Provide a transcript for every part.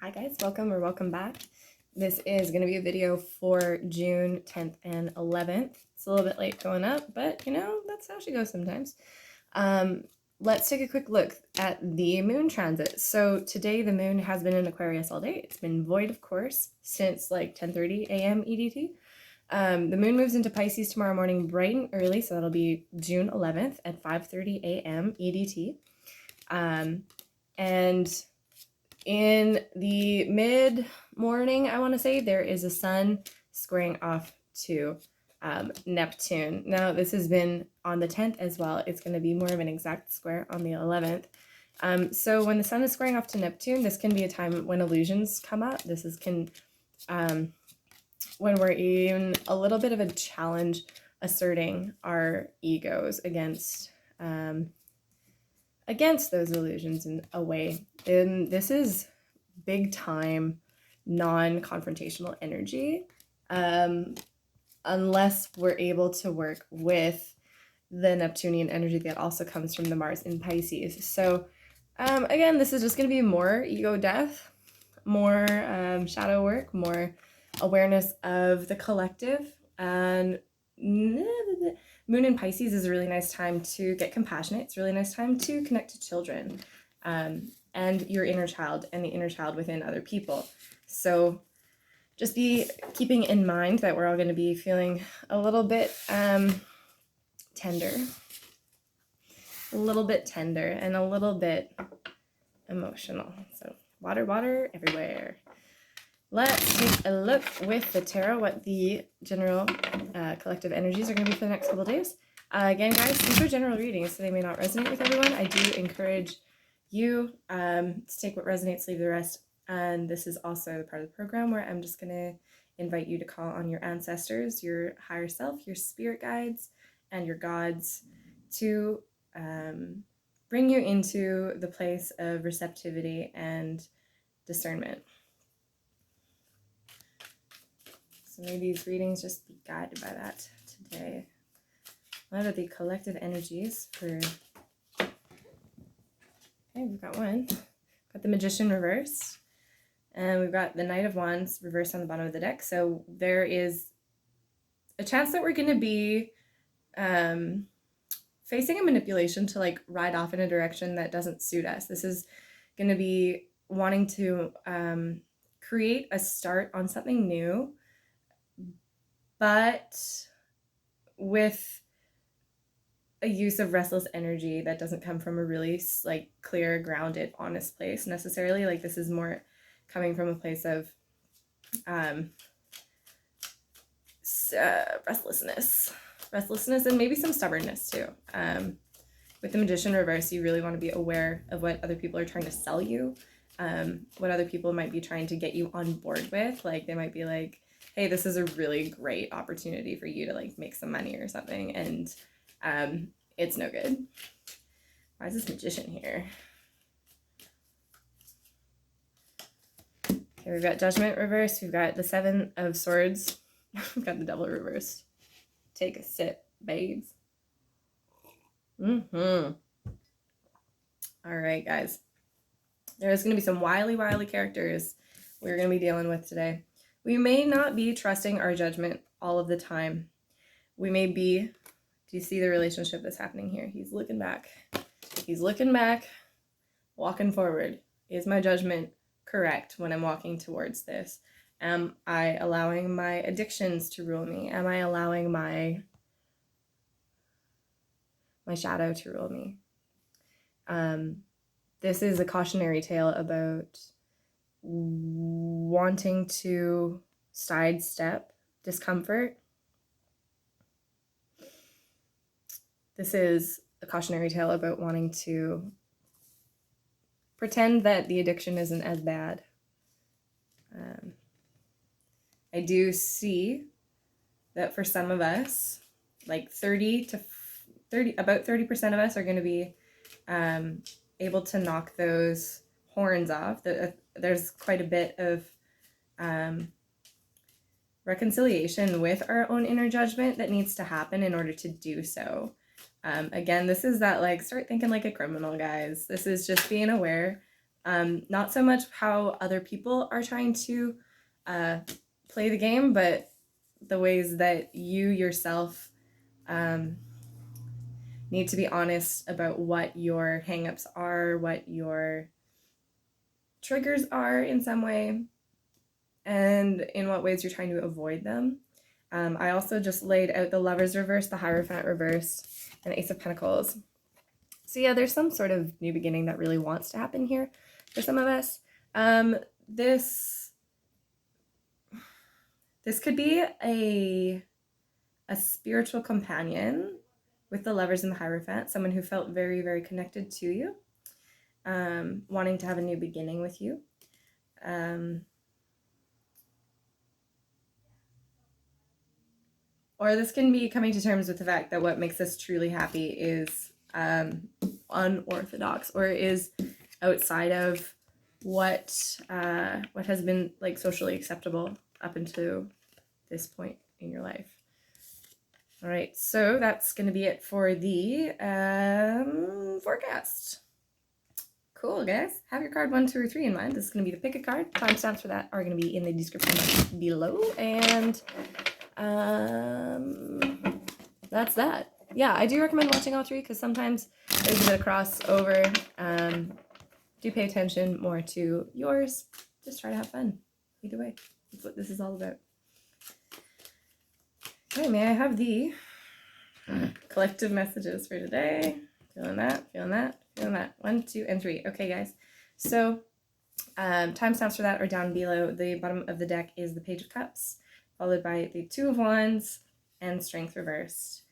Hi guys, welcome or welcome back. This is going to be a video for June 10th and 11th. It's a little bit late going up, but you know, that's how she goes sometimes. Let's take a quick look at the moon transit. So today the moon has been in Aquarius all day. It's been void, of course, since like 10:30 a.m. EDT. The moon moves into Pisces tomorrow morning bright and early, so that'll be June 11th at 5:30 a.m. EDT. And in the mid-morning, I want to say, there is a sun squaring off to Neptune. Now, this has been on the 10th as well. It's going to be more of an exact square on the 11th. So when the sun is squaring off to Neptune, this can be a time when illusions come up. This is when we're in a little bit of a challenge asserting our egos against those illusions in a way. And this is big time non-confrontational energy, unless we're able to work with the Neptunian energy that also comes from the Mars in Pisces. So again, this is just going to be more ego death, more shadow work, more awareness of the collective. And Moon in Pisces is a really nice time to get compassionate. It's a really nice time to connect to children and your inner child and the inner child within other people. So just be keeping in mind that we're all going to be feeling a little bit tender, and a little bit emotional. So water everywhere. Let's take a look with the tarot what the general collective energies are going to be for the next couple days. Again, guys, these are general readings, so they may not resonate with everyone. I do encourage you to take what resonates, leave the rest. And this is also the part of the program where I'm just going to invite you to call on your ancestors, your higher self, your spirit guides, and your gods to bring you into the place of receptivity and discernment. So may these readings just be guided by that today. What are the collective energies for... Okay, we've got one. Got the Magician reversed. And we've got the Knight of Wands reversed on the bottom of the deck. So there is a chance that we're going to be facing a manipulation to like ride off in a direction that doesn't suit us. This is going to be wanting to create a start on something new, but with a use of restless energy that doesn't come from a really like clear, grounded, honest place necessarily. Like this is more coming from a place of restlessness, and maybe some stubbornness too. With the Magician reverse, you really want to be aware of what other people are trying to sell you, what other people might be trying to get you on board with. Like they might be like, hey, this is a really great opportunity for you to like make some money or something, and it's no good. Why is this Magician here? Okay, we've got Judgment reversed. We've got the Seven of Swords. We've got the Devil reversed. Take a sip, babes. All right, guys. There's going to be some wily characters we're going to be dealing with today. We may not be trusting our judgment all of the time. We may be... Do you see the relationship that's happening here? He's looking back. He's looking back, walking forward. Is my judgment correct when I'm walking towards this? Am I allowing my addictions to rule me? Am I allowing my shadow to rule me? This is a cautionary tale about wanting to sidestep discomfort. This is a cautionary tale about wanting to pretend that the addiction isn't as bad. I do see that for some of us, like about 30% of us are going to be able to knock those horns off. There's quite a bit of reconciliation with our own inner judgment that needs to happen in order to do so. Again, this is that like start thinking like a criminal, guys. This is just being aware Not so much how other people are trying to play the game, but the ways that you yourself need to be honest about what your hangups are, what your triggers are in some way, and in what ways you're trying to avoid them. I also just laid out the Lovers reverse, the Hierophant reverse, and the Ace of Pentacles. So yeah, there's some sort of new beginning that really wants to happen here for some of us. This could be a spiritual companion with the Lovers and the Hierophant, someone who felt very, very connected to you, wanting to have a new beginning with you. Or this can be coming to terms with the fact that what makes us truly happy is unorthodox, or is outside of what has been like socially acceptable up until this point in your life. All right, so that's going to be it for the forecast. Cool, guys. Have your card 1, 2, or 3 in mind. This is going to be the pick a card. Timestamps for that are going to be in the description box below. And that's that. Yeah, I do recommend watching all 3 because sometimes there's a bit of crossover. Do pay attention more to yours. Just try to have fun. Either way, that's what this is all about. Okay, may I have the collective messages for today? Feeling that, feeling that, feeling that. 1, 2, and 3. Okay, guys. So timestamps for that are down below. The bottom of the deck is the Page of Cups, followed by the 2 of Wands and Strength reversed,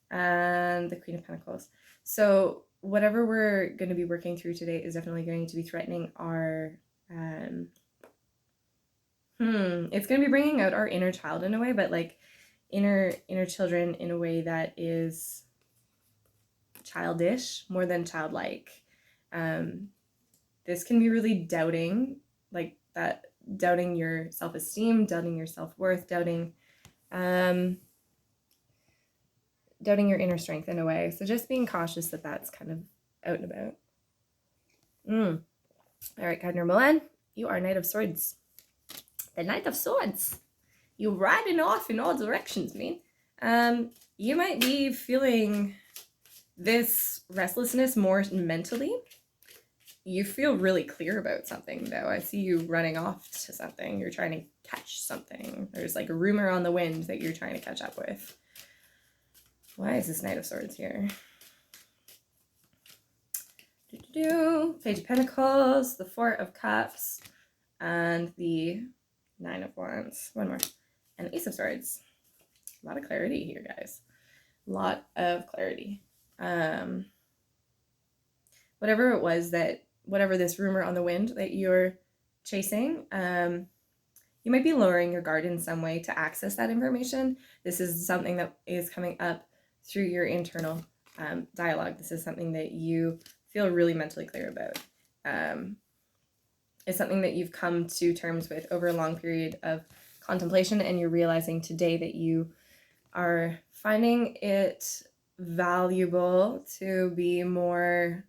and the Queen of Pentacles. So whatever we're going to be working through today is definitely going to be threatening our it's going to be bringing out our inner child in a way, but like inner children in a way that is childish more than childlike. This can be really doubting, like that, doubting your self-esteem, doubting your self-worth, doubting your inner strength in a way. So just being cautious that that's kind of out and about. All right, card number 1, you are Knight of Swords. The Knight of Swords. You're riding off in all directions, man. You might be feeling this restlessness more mentally. You feel really clear about something, though. I see you running off to something. You're trying to catch something. There's like a rumor on the wind that you're trying to catch up with. Why is this Knight of Swords here? Page of Pentacles, the 4 of Cups, and the 9 of Wands. One more. And the Ace of Swords. A lot of clarity here, guys. A lot of clarity. Whatever it was that, whatever this rumor on the wind that you're chasing, you might be lowering your guard in some way to access that information. This is something that is coming up through your internal dialogue. This is something that you feel really mentally clear about. It's something that you've come to terms with over a long period of contemplation, and you're realizing today that you are finding it valuable to be more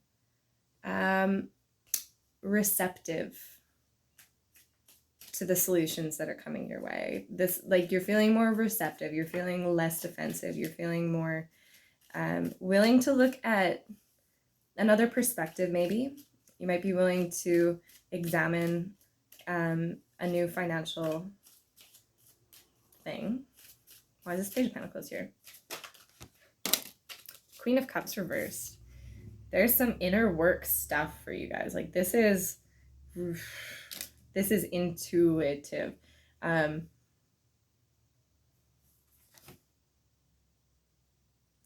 receptive to the solutions that are coming your way. This, like, you're feeling more receptive, you're feeling less defensive, you're feeling more willing to look at another perspective. Maybe you might be willing to examine a new financial thing. Why is this Page of Pentacles here? Queen of Cups reversed. There's some inner work stuff for you guys. Like this is intuitive. You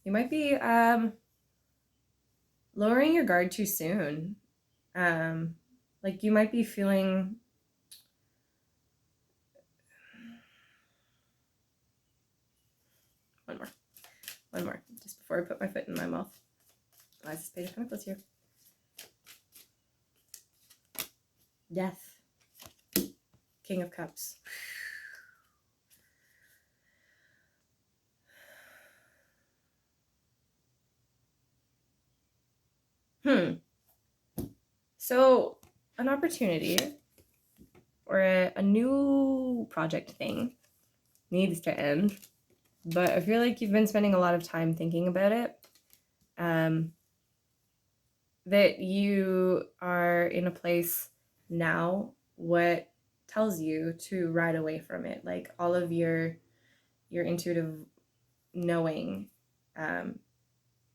might be lowering your guard too soon. Like you might be feeling one more, just before I put my foot in my mouth. Why is this Page of Pentacles here? Death. King of Cups. So an opportunity or a new project thing needs to end, but I feel like you've been spending a lot of time thinking about it. That you are in a place now what tells you to ride away from it, like all of your intuitive knowing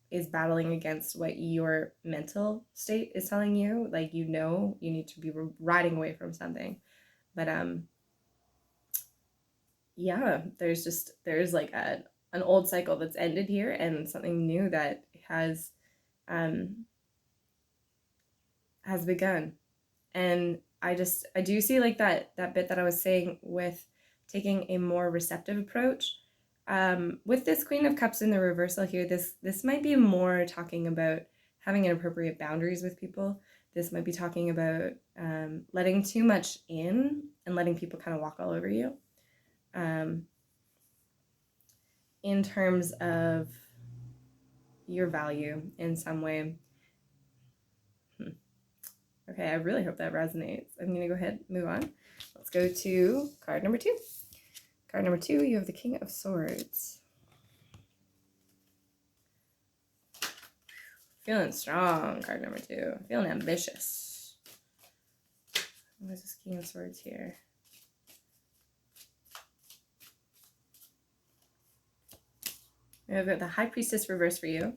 is battling against what your mental state is telling you, like you need to be riding away from something. But yeah, there's like an old cycle that's ended here and something new that has begun. And I do see like that bit that I was saying with taking a more receptive approach. With this Queen of Cups in the reversal here, this might be more talking about having inappropriate boundaries with people. This might be talking about letting too much in and letting people kind of walk all over you. In terms of your value in some way. Okay, I really hope that resonates. I'm going to go ahead and move on. Let's go to card number 2. Card number 2, you have the King of Swords. Feeling strong, card number 2. Feeling ambitious. What is this King of Swords here? I've got the High Priestess reversed for you.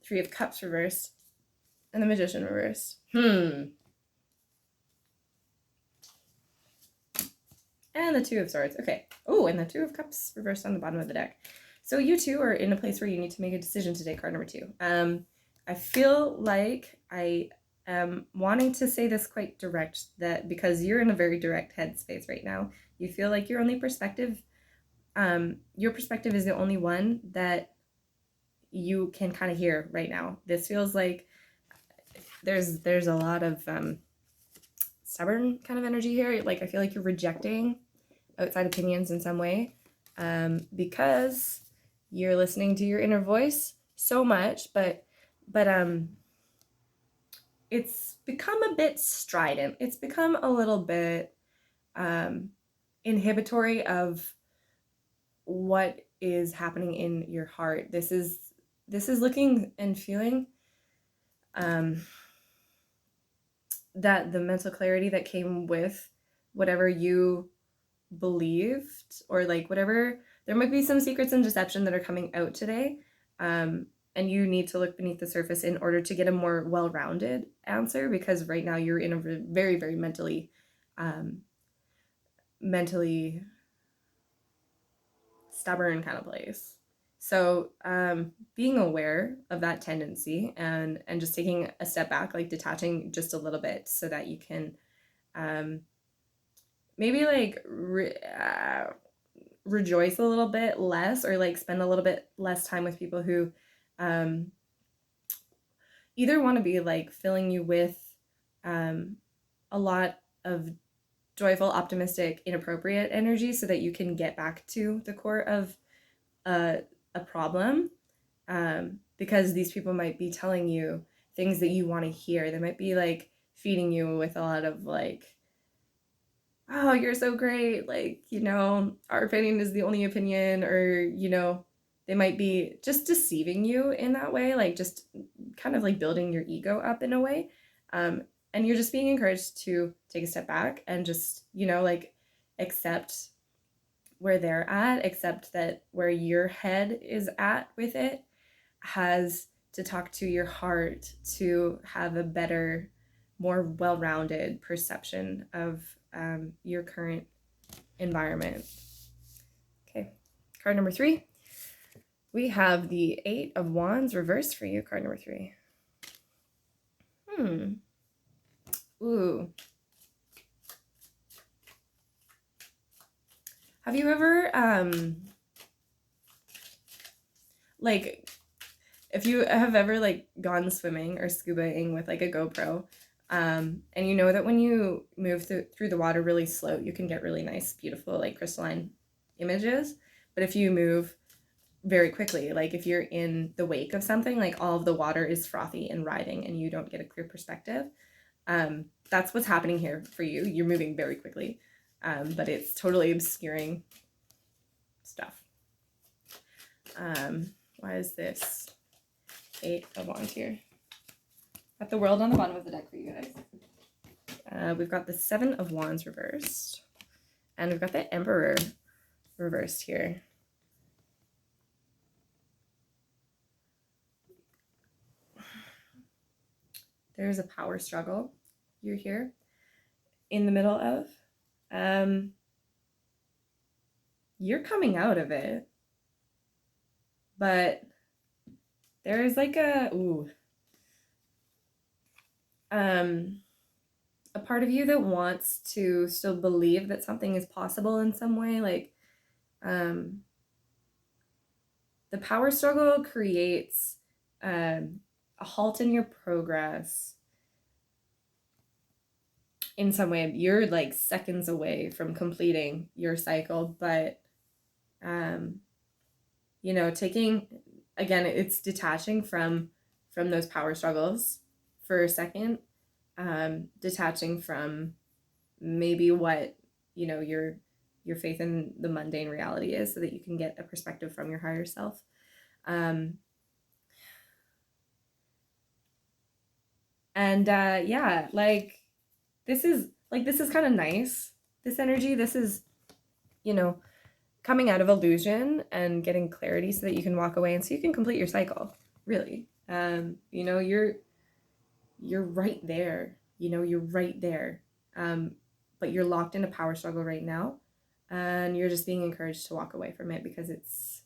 3 of Cups reversed. And the Magician reversed. And the 2 of Swords. Okay. Oh, and the 2 of Cups reversed on the bottom of the deck. So you two are in a place where you need to make a decision today, card number 2. I feel like I am wanting to say this quite direct, that because you're in a very direct headspace right now, you feel like your perspective is the only one that you can kind of hear right now. This feels like there's a lot of stubborn kind of energy here. Like I feel like you're rejecting outside opinions in some way because you're listening to your inner voice so much, but it's become a bit strident. It's become a little bit inhibitory of what is happening in your heart. This is looking and feeling that the mental clarity that came with whatever you believed, or like whatever, there might be some secrets and deception that are coming out today, and you need to look beneath the surface in order to get a more well-rounded answer, because right now you're in a very, very mentally stubborn kind of place. So being aware of that tendency and just taking a step back, like detaching just a little bit so that you can maybe like rejoice a little bit less, or like spend a little bit less time with people who either want to be like filling you with a lot of joyful, optimistic, inappropriate energy so that you can get back to the core of a problem, because these people might be telling you things that you want to hear. They might be like feeding you with a lot of like, oh, you're so great, like, our opinion is the only opinion, or they might be just deceiving you in that way, like just kind of like building your ego up in a way, and you're just being encouraged to take a step back and just like accept where they're at, accept that where your head is at with it has to talk to your heart to have a better, more well-rounded perception of your current environment. Okay, card number 3. We have the 8 of Wands reversed for you, card number 3. Ooh. Have you ever, like, if you have ever, like, gone swimming or scubaing with, like, a GoPro, and you know that when you move through the water really slow, you can get really nice, beautiful, like, crystalline images. But if you move very quickly, like, if you're in the wake of something, like, all of the water is frothy and writhing and you don't get a clear perspective. That's what's happening here for you. You're moving very quickly, but it's totally obscuring stuff. Why is this 8 of Wands here? Got the World on the bottom of the deck for you guys. We've got the 7 of Wands reversed, and we've got the Emperor reversed here. There's a power struggle you're here in the middle of. You're coming out of it, but there's like a part of you that wants to still believe that something is possible in some way. Like the power struggle creates a halt in your progress in some way. You're like seconds away from completing your cycle, but you know, taking, again, it's detaching from those power struggles for a second, detaching from maybe what, you know, your faith in the mundane reality is, so that you can get a perspective from your higher self. Yeah, like this is kind of nice, this energy. This is, you know, coming out of illusion and getting clarity so that you can walk away and so you can complete your cycle, really. You know, you're right there, you know, you're right there. But you're locked in a power struggle right now, and you're just being encouraged to walk away from it because it's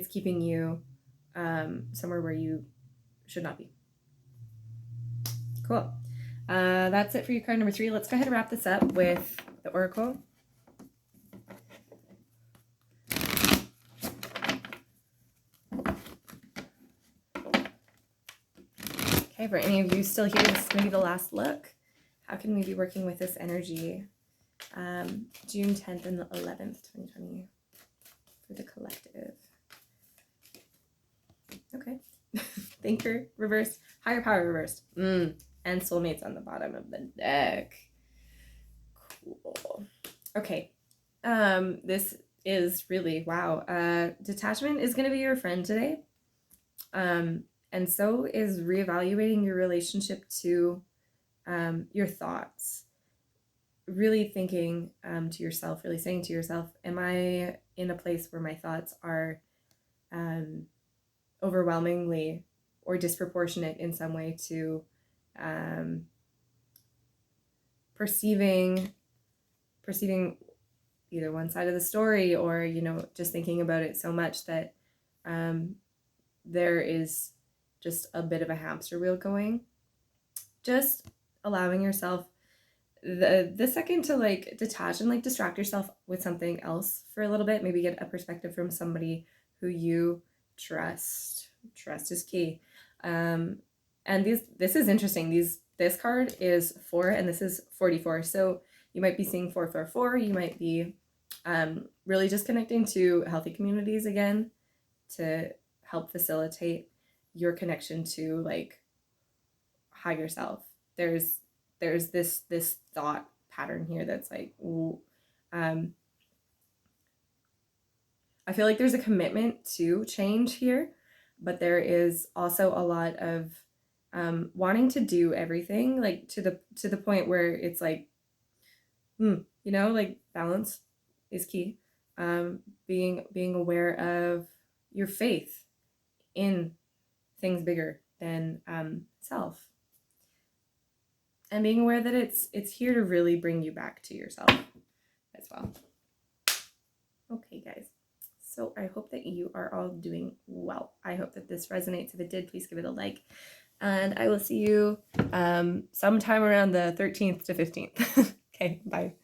keeping you somewhere where you should not be. Cool. That's it for your card number 3. Let's go ahead and wrap this up with the Oracle. Okay, for any of you still here, this is going to be the last look. How can we be working with this energy? June 10th and the 11th, 2020 for the collective. Okay. Thinker reversed, higher power reversed, and soulmates on the bottom of the deck. Cool. Okay. This is really, wow. Detachment is going to be your friend today. And so is reevaluating your relationship to your thoughts. Really thinking to yourself, really saying to yourself, am I in a place where my thoughts are overwhelmingly or disproportionate in some way to perceiving either one side of the story, or, you know, just thinking about it so much that there is just a bit of a hamster wheel going. Just allowing yourself the second to like detach and like distract yourself with something else for a little bit. Maybe get a perspective from somebody who you trust. Trust is key. And this is interesting. This card is 4 and this is 44. So you might be seeing 444. You might be really just connecting to healthy communities again to help facilitate your connection to like higher self. There's this thought pattern here that's like, ooh, I feel like there's a commitment to change here, but there is also a lot of wanting to do everything, like to the point where it's like, you know, like balance is key. Being aware of your faith in things bigger than self, and being aware that it's here to really bring you back to yourself as well. Okay, guys. So I hope that you are all doing well. I hope that this resonates. If it did, please give it a like. And I will see you sometime around the 13th to 15th. Okay, bye.